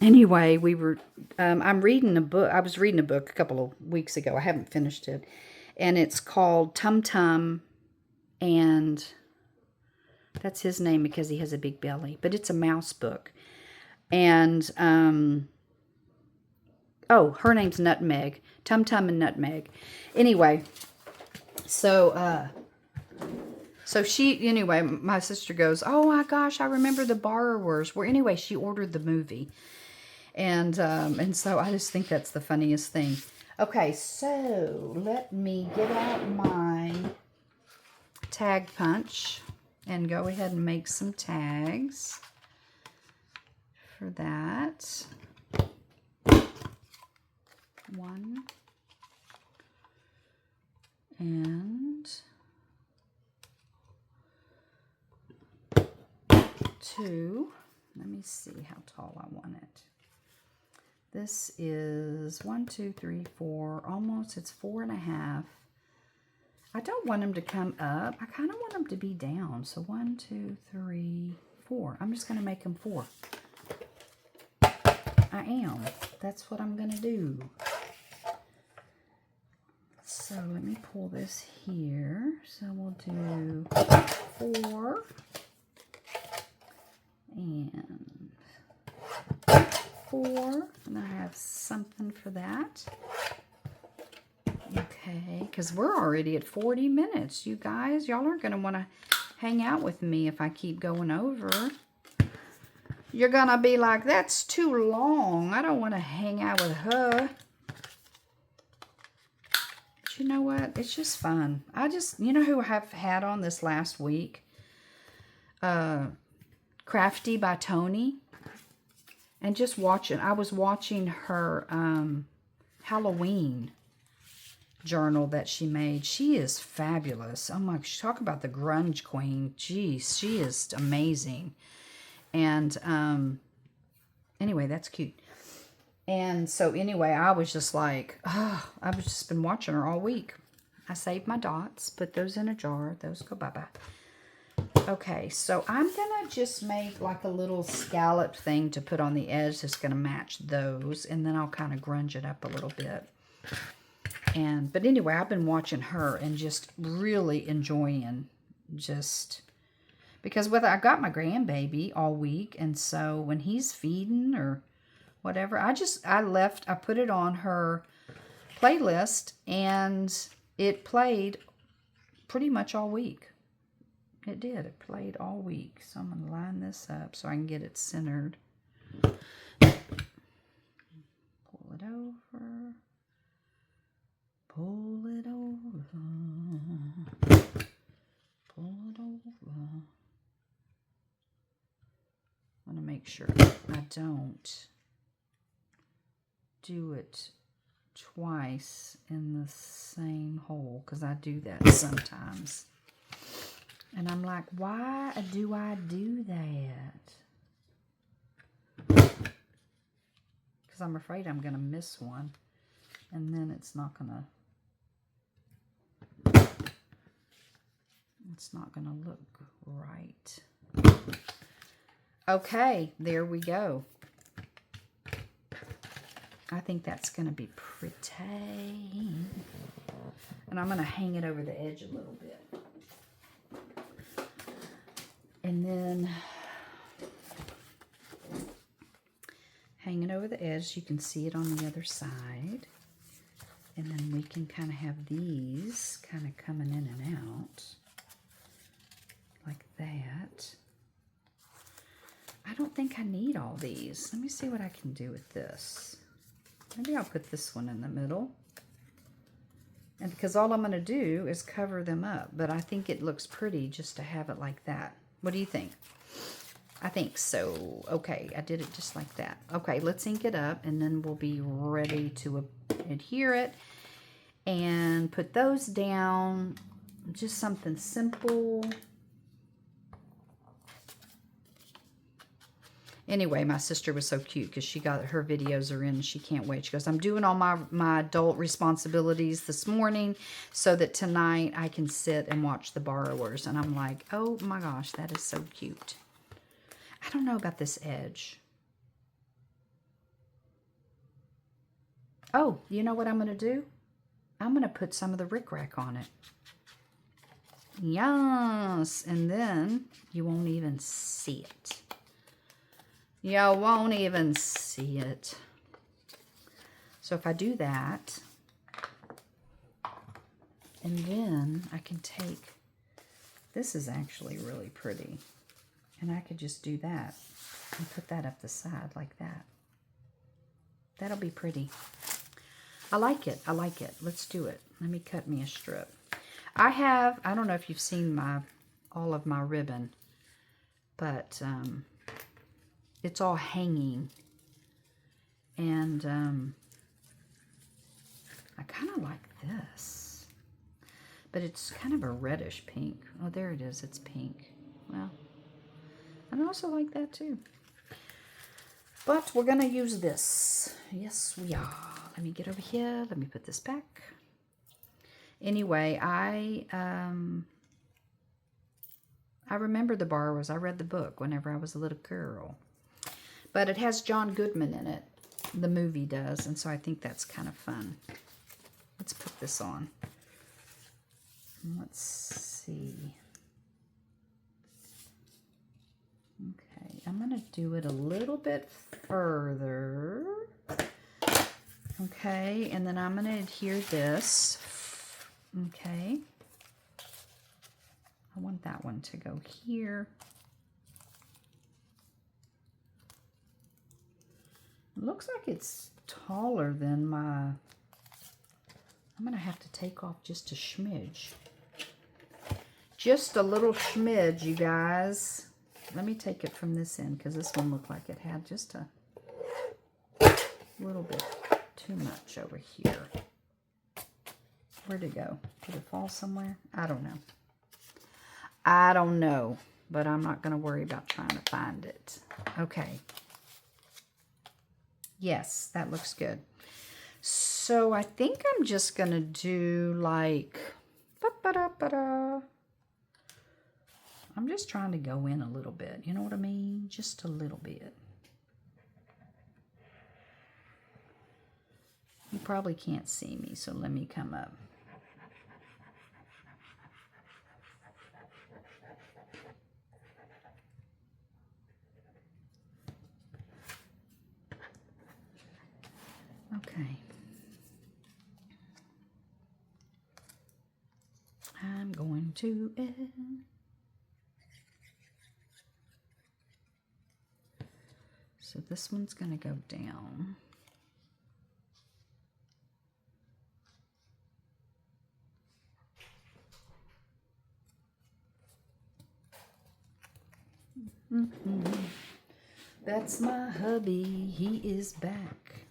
anyway, we were, I'm reading a book. I was reading a book a couple of weeks ago. I haven't finished it. And it's called Tum Tum. And that's his name because he has a big belly. But it's a mouse book. And, oh, her name's Nutmeg. Tum Tum and Nutmeg. Anyway, so anyway, my sister goes, oh my gosh, I remember The Borrowers. Well, anyway, she ordered the movie. And so I just think that's the funniest thing. Okay, so let me get out my tag punch and go ahead and make some tags for that. 1 and 2. Let me see how tall I want it. This is 1, 2, 3, 4. Almost, it's 4.5. I don't want them to come up. I kind of want them to be down. So 1, 2, 3, 4. I'm just going to make them 4. I am. That's what I'm going to do. So let me pull this here. So we'll do 4 and 4. And I have something for that. Okay, because we're already at 40 minutes. You guys, y'all aren't going to want to hang out with me if I keep going over. You're going to be like, that's too long. I don't want to hang out with her. But you know what? It's just fun. You know who I have had on this last week? Crafty by Tony. And just watching, I was watching her Halloween journal that she made. She is fabulous. Oh my, talk about the grunge queen. Geez, she is amazing. And anyway, that's cute. And so anyway, I was just like, oh, I've just been watching her all week. I saved my dots, put those in a jar. Those go bye-bye. Okay, so I'm going to just make like a little scallop thing to put on the edge that's going to match those. And then I'll kind of grunge it up a little bit. But anyway, I've been watching her and just really enjoying just... Because I got my grandbaby all week. And so when he's feeding or whatever, I put it on her playlist. And it played pretty much all week. It did. It played all week. So I'm going to line this up so I can get it centered. Pull it over. Pull it over. Pull it over. I want to make sure I don't do it twice in the same hole, because I do that sometimes. And I'm like, why do I do that? Because I'm afraid I'm going to miss one. And then it's not going to look right. Okay, there we go. I think that's going to be pretty. And I'm going to hang it over the edge a little bit. And then hang it over the edge. You can see it on the other side. And then we can kind of have these kind of coming in and out. Like that. I don't think I need all these. Let me see what I can do with this. Maybe I'll put this one in the middle. And because all I'm going to do is cover them up. But I think it looks pretty just to have it like that. What do you think? I think so. Okay, I did it just like that. Okay, let's ink it up and then we'll be ready to adhere it. And put those down. Just something simple. Anyway, my sister was so cute because she got her videos are in and she can't wait. She goes, I'm doing all my adult responsibilities this morning so that tonight I can sit and watch The Borrowers. And I'm like, oh my gosh, that is so cute. I don't know about this edge. Oh, you know what I'm going to do? I'm going to put some of the rickrack on it. Yes. And then you won't even see it. You won't even see it. So if I do that, and then I can take, this is actually really pretty. And I could just do that and put that up the side like that. That'll be pretty. I like it. I like it. Let's do it. Let me cut me a strip. I don't know if you've seen all of my ribbon, but it's all hanging. And I kind of like this. But it's kind of a reddish pink. Oh, there it is. It's pink. Well, I also like that too. But we're going to use this. Yes, we are. Let me get over here. Let me put this back. Anyway, I remember The Borrowers. I read the book whenever I was a little girl. But it has John Goodman in it. The movie does. And so I think that's kind of fun. Let's put this on. Let's see. Okay, I'm going to do it a little bit further. Okay, and then I'm going to adhere this. Okay. I want that one to go here. It looks like it's taller than my... I'm going to have to take off just a smidge. Just a little smidge, you guys. Let me take it from this end because this one looked like it had just a little bit too much over here. Where'd it go? Did it fall somewhere? I don't know. I don't know, but I'm not going to worry about trying to find it. Okay. Yes, that looks good. So I think I'm just going to do like, I'm just trying to go in a little bit. You know what I mean? Just a little bit. You probably can't see me, so let me come up. Okay. I'm going to so this one's going to go down. That's my hubby. He is back.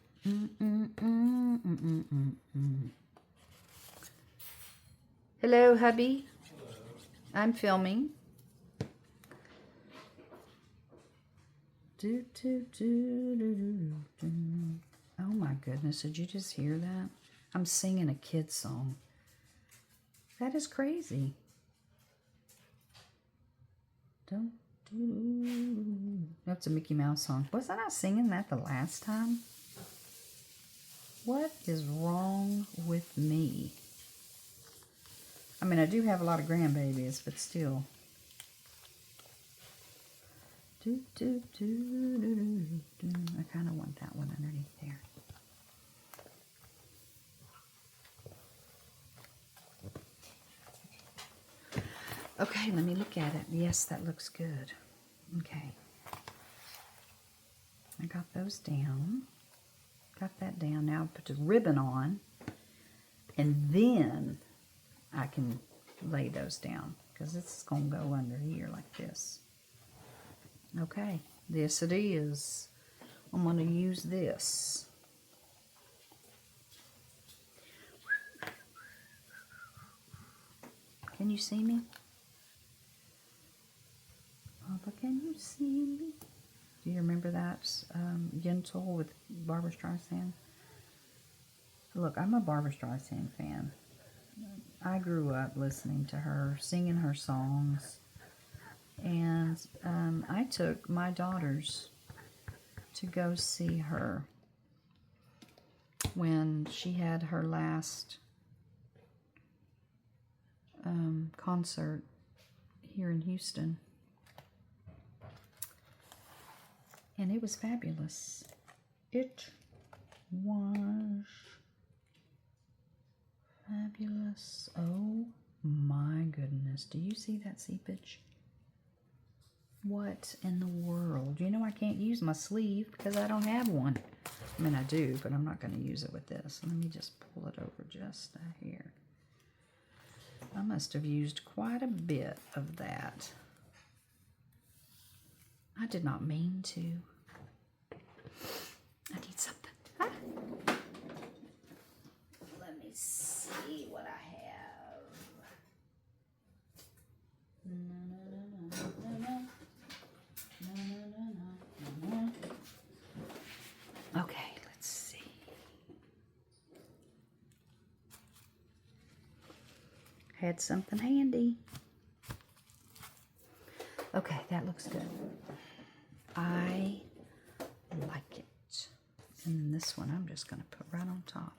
Hello, hubby. I'm filming. Oh my goodness, did you just hear that? I'm singing a kid's song. That is crazy. That's a Mickey Mouse song. Wasn't I singing that the last time? What is wrong with me? I mean, I do have a lot of grandbabies, but still. I kind of want that one underneath there. Okay, let me look at it. Yes, that looks good. Okay. I got those down. Got that down. Now put the ribbon on. And then I can lay those down. Because it's going to go under here like this. Okay. This it is. I'm going to use this. Can you see me? Papa, can you see me? Do you remember that Yentl with Barbra Streisand? Look, I'm a Barbra Streisand fan. I grew up listening to her, singing her songs. And I took my daughters to go see her when she had her last concert here in Houston. And it was fabulous. It was fabulous. Oh my goodness. Do you see that seepage? What in the world? You know I can't use my sleeve because I don't have one. I mean, I do, but I'm not going to use it with this. Let me just pull it over just a hair. I must have used quite a bit of that. I did not mean to. I need something. Huh? Let me see what I have. Okay, let's see. Had something handy. Okay, that looks good. I like it. And this one I'm just going to put right on top.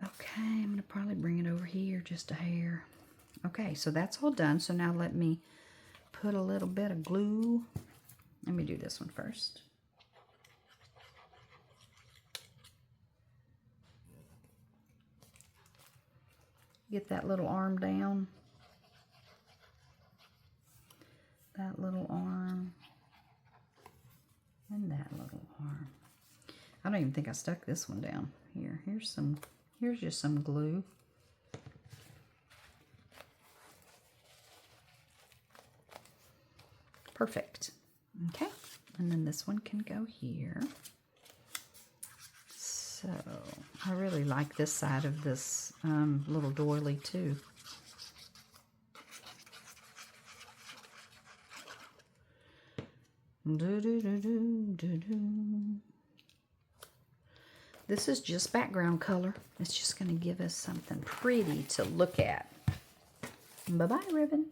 Okay, I'm going to probably bring it over here just a hair. Okay, so that's all done. So now let me put a little bit of glue. Let me do this one first. Get that little arm down. That little arm. And that little arm. I don't even think I stuck this one down. Here's just some glue. Perfect. Okay. And then this one can go here. So I really like this side of this little doily too. This is just background color. It's just going to give us something pretty to look at. Bye-bye, ribbon.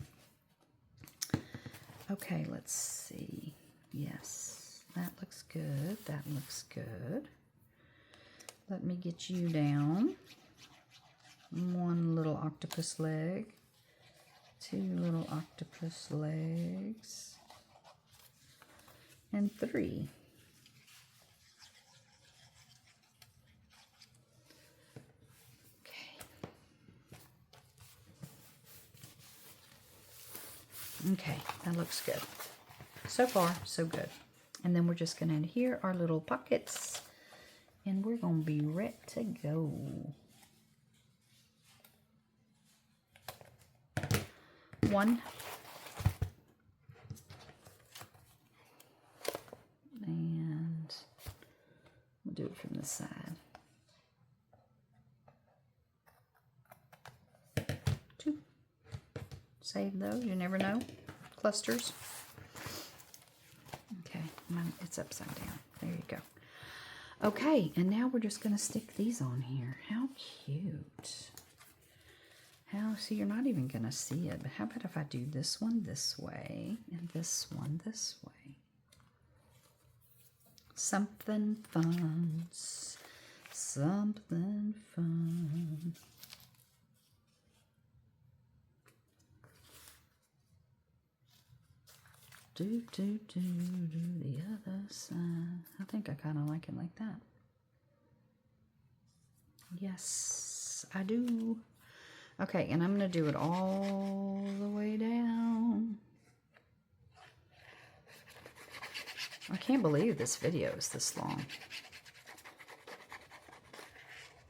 Okay, let's see. Yes, that looks good. That looks good. Let me get you down. One little octopus leg. Two little octopus legs. And three. Okay, that looks good. So far, so good. And then we're just going to adhere our little pockets, and we're going to be ready to go. One. And we'll do it from the side. Two. Save those, you never know. Clusters. Okay, it's upside down. There you go. Okay, and now we're just going to stick these on here. How cute. See, you're not even going to see it, but how about if I do this one this way and this one this way? Something fun. Something fun. Do the other side. I think I kind of like it like that. Yes, I do. Okay, and I'm going to do it all the way down. I can't believe this video is this long.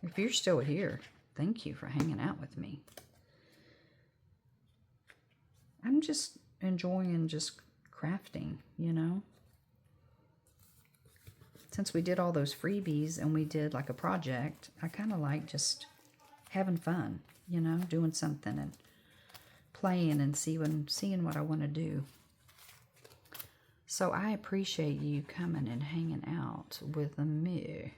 If you're still here, thank you for hanging out with me. I'm just enjoying just crafting, you know. Since we did all those freebies and we did like a project, I kind of like just having fun, you know, doing something and playing and seeing what I want to do. So I appreciate you coming and hanging out with me.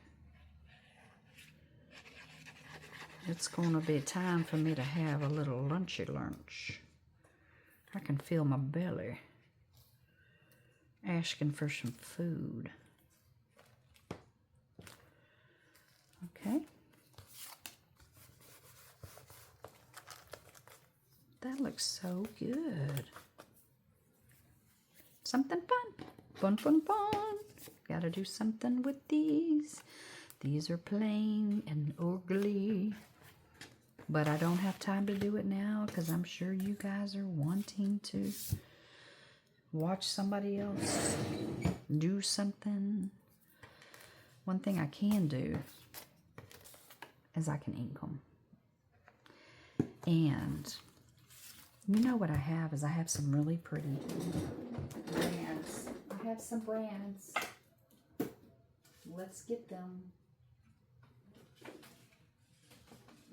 It's going to be time for me to have a little lunchy lunch. I can feel my belly asking for some food. Okay. That looks so good. Something fun. Fun, fun, fun. Gotta do something with these. These are plain and ugly. But I don't have time to do it now because I'm sure you guys are wanting to watch somebody else do something. One thing I can do is I can ink them. And you know what I have is I have some really pretty brands. I have some brands. Let's get them.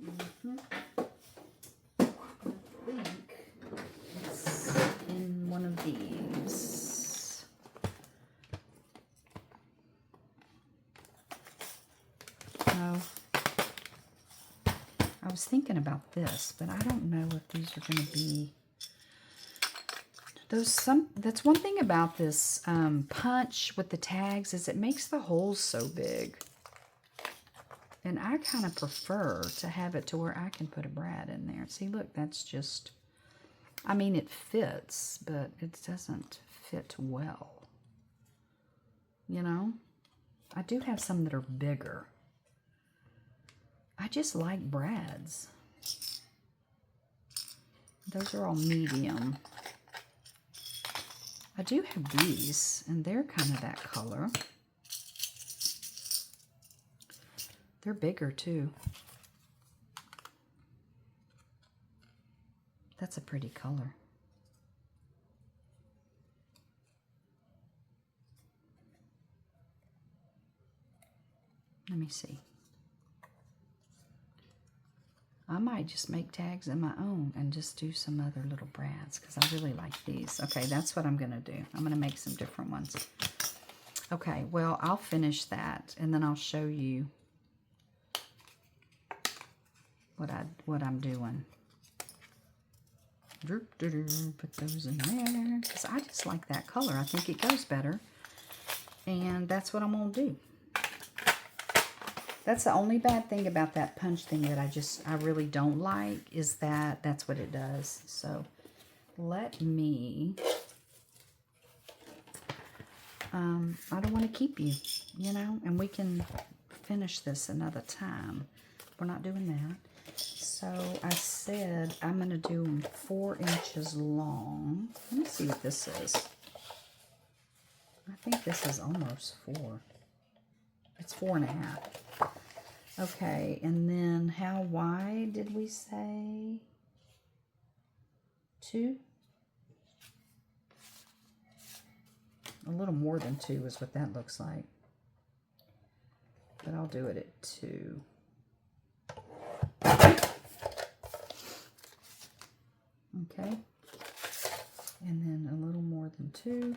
I think it's in one of these. No. I was thinking about this, but I don't know if these are going to be that's one thing about this punch with the tags is it makes the holes so big. And I kind of prefer to have it to where I can put a brad in there. See, look, that's just, I mean, it fits, but it doesn't fit well. You know? I do have some that are bigger. I just like brads. Those are all medium. I do have these, and they're kind of that color. They're bigger too. That's a pretty color. Let me see. I might just make tags of my own and just do some other little brads because I really like these. Okay, that's what I'm going to do. I'm going to make some different ones. Okay, well, I'll finish that and then I'll show you what I'm doing. Put those in there because I just like that color. I think it goes better. And that's what I'm going to do. That's the only bad thing about that punch thing that I really don't like is that that's what it does. So let me, I don't want to keep you, you know, and we can finish this another time. We're not doing that. So I said I'm going to do them 4 inches long. Let me see what this is. I think this is almost 4. It's 4.5. Okay, and then how wide did we say? 2? A little more than 2 is what that looks like. But I'll do it at 2. Okay. And then a little more than 2.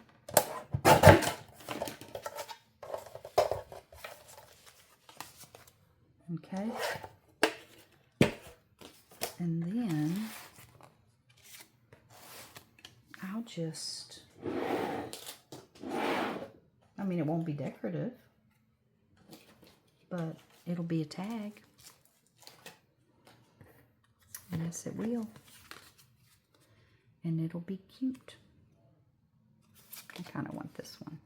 Okay, and then I'll just, I mean, it won't be decorative, but it'll be a tag. Yes, it will. And it'll be cute. I kind of want this one.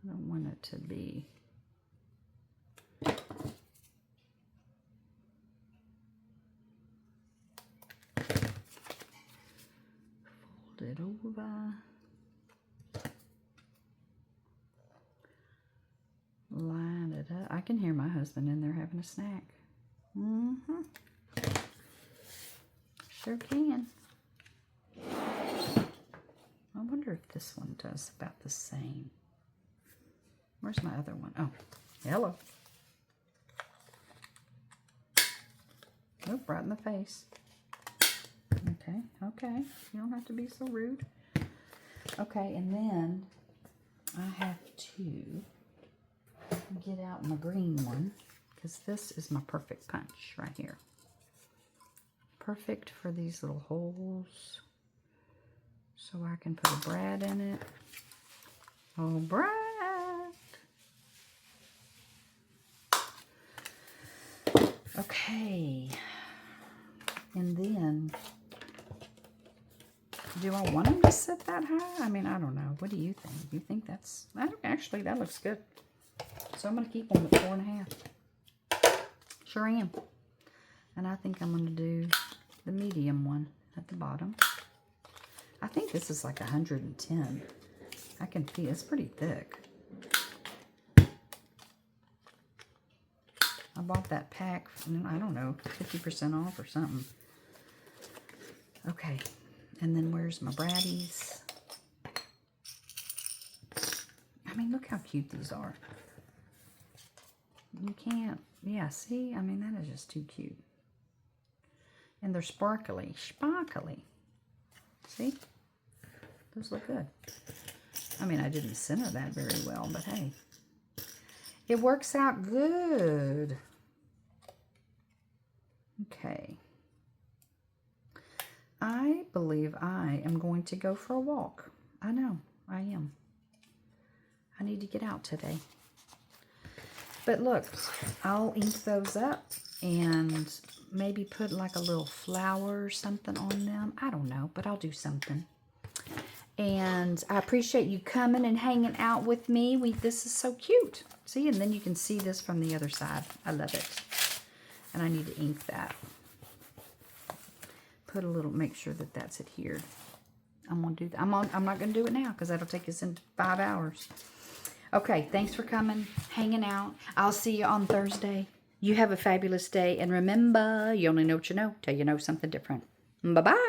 I don't want it to be... it over. Line it up. I can hear my husband in there having a snack. Sure can. I wonder if this one does about the same. Where's my other one? Oh, hello. Nope, right in the face. Okay, okay. You don't have to be so rude. Okay, and then I have to get out my green one because this is my perfect punch right here. Perfect for these little holes. So I can put a brad in it. Oh, brad! Okay. And then... do I want them to sit that high? I mean, I don't know. What do you think? You think that's... actually, that looks good. So I'm going to keep them at 4.5. Sure am. And I think I'm going to do the medium one at the bottom. I think this is like 110. I can feel it's pretty thick. I bought that pack, I don't know, 50% off or something. Okay. And then where's my braddies? I mean, look how cute these are. You can't, yeah, see? I mean, that is just too cute. And they're sparkly, sparkly. See? Those look good. I mean, I didn't center that very well, but hey. It works out good. Okay. I believe I am going to go for a walk. I know, I am. I need to get out today. But look, I'll ink those up and maybe put like a little flower or something on them. I don't know, but I'll do something. And I appreciate you coming and hanging out with me. This is so cute. See, and then you can see this from the other side. I love it. And I need to ink that. Put a little, make sure that that's adhered. I'm going to do that. I'm not going to do it now because that'll take us in 5 hours. Okay, thanks for coming, hanging out. I'll see you on Thursday. You have a fabulous day. And remember, you only know what you know till you know something different. Bye-bye.